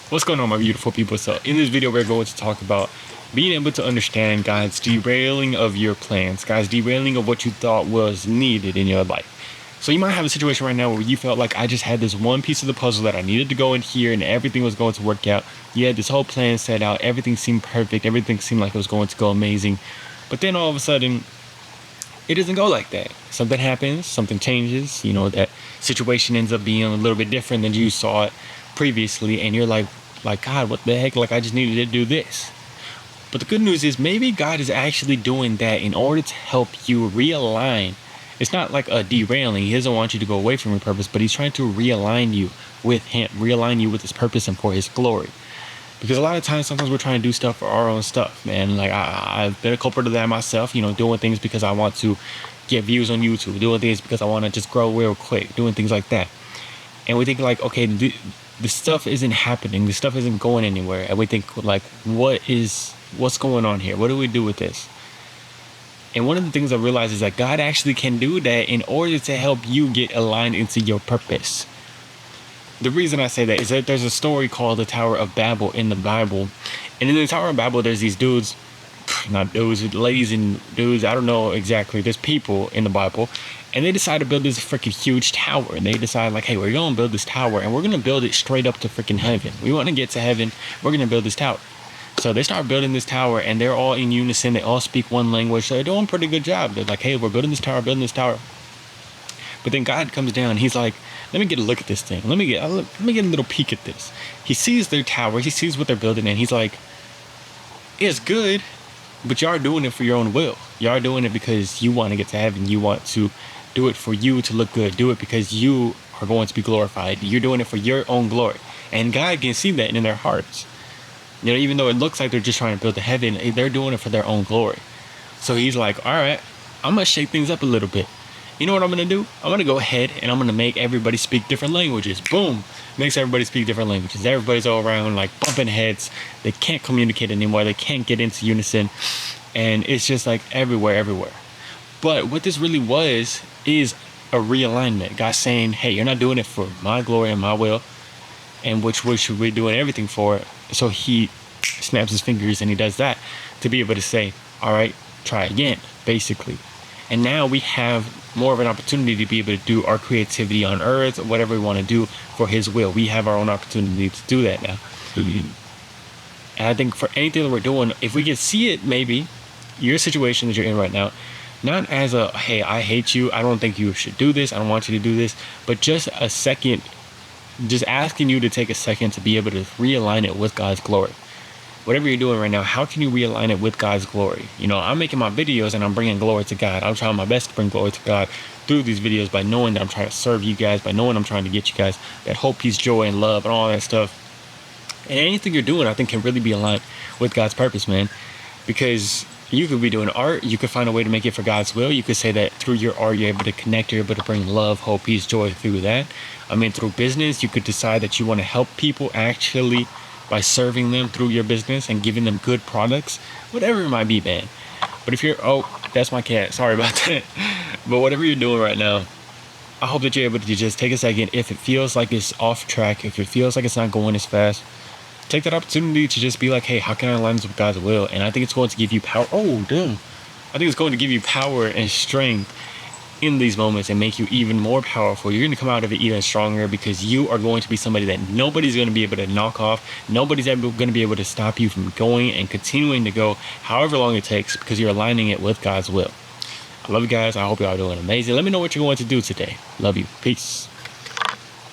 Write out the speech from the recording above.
What's going on, my beautiful people? So in this video we're going to talk about being able to understand God's derailing of your plans, God's derailing of what you thought was needed in your life. So you might have a situation right now where you felt like I just had this one piece of the puzzle that I needed to go in here and everything was going to work out. You had this whole plan set out, everything seemed perfect, everything seemed like it was going to go amazing. But then all of a sudden it doesn't go like that. Something happens, something changes, that situation ends up being a little bit different than you saw it previously, and you're like God, what the heck? Like, I just needed to do this. But the good news is maybe God is actually doing that in order to help you realign. It's not like a derailing. He doesn't want you to go away from your purpose, but he's trying to realign you with him, realign you with his purpose and for his glory. Because a lot of times, sometimes we're trying to do stuff for our own stuff, man. Like, I've been a culprit of that myself, doing things because I want to get views on YouTube, doing things because I want to just grow real quick, doing things like that. And we think like, okay, this stuff isn't happening. This stuff isn't going anywhere. And we think like, what's going on here? What do we do with this? And one of the things I realized is that God actually can do that in order to help you get aligned into your purpose. The reason I say that is that there's a story called the Tower of Babel in the Bible. And in the Tower of Babel, there's these dudes, not dudes, ladies and dudes, I don't know exactly. There's people in the Bible. And they decide to build this freaking huge tower. And they decide like, hey, we're going to build this tower and we're going to build it straight up to freaking heaven. We want to get to heaven. We're going to build this tower. So they start building this tower and they're all in unison. They all speak one language. So they're doing a pretty good job. They're like, hey, we're building this tower, building this tower. But then God comes down. He's like, let me get a look at this thing. Let me get a little peek at this. He sees their tower. He sees what they're building. And he's like, it's good, but y'all are doing it for your own will. Y'all are doing it because you want to get to heaven. You want to do it for you to look good. Do it because you are going to be glorified. You're doing it for your own glory. And God can see that in their hearts. Even though it looks like they're just trying to build the heaven, they're doing it for their own glory. So he's like, all right, I'm going to shake things up a little bit. You know what I'm going to do? I'm going to go ahead and I'm going to make everybody speak different languages. Boom. Makes everybody speak different languages. Everybody's all around like bumping heads. They can't communicate anymore. They can't get into unison. And it's just like everywhere. But what this really was is a realignment. God saying, hey, you're not doing it for my glory and my will, and which should we doing everything for it. So he snaps his fingers and he does that to be able to say, all right, try again, basically. And now we have more of an opportunity to be able to do our creativity on earth, whatever we want to do for his will. We have our own opportunity to do that now. Mm-hmm. And I think for anything that we're doing, if we can see it, maybe your situation that you're in right now, not as a, hey, I hate you, I don't think you should do this, I don't want you to do this, but just a second, just asking you to take a second to be able to realign it with God's glory. Whatever you're doing right now, how can you realign it with God's glory? I'm making my videos and I'm bringing glory to God. I'm trying my best to bring glory to God through these videos by knowing that I'm trying to serve you guys, by knowing I'm trying to get you guys that hope, peace, joy, and love and all that stuff. And anything you're doing, I think, can really be aligned with God's purpose, man. Because you could be doing art. You could find a way to make it for God's will. You could say that through your art, you're able to connect. You're able to bring love, hope, peace, joy through that. Through business, you could decide that you want to help people actually by serving them through your business and giving them good products, whatever it might be, man. But if you're, that's my cat. Sorry about that. But whatever you're doing right now, I hope that you're able to just take a second. If it feels like it's off track, if it feels like it's not going as fast, take that opportunity to just be like, hey, how can I align this with God's will? And I think it's going to give you power. I think it's going to give you power and strength in these moments and make you even more powerful. You're going to come out of it even stronger because you are going to be somebody that nobody's going to be able to knock off. Nobody's ever going to be able to stop you from going and continuing to go however long it takes because you're aligning it with God's will. I love you guys. I hope y'all are doing amazing. Let me know what you're going to do today. Love you. Peace.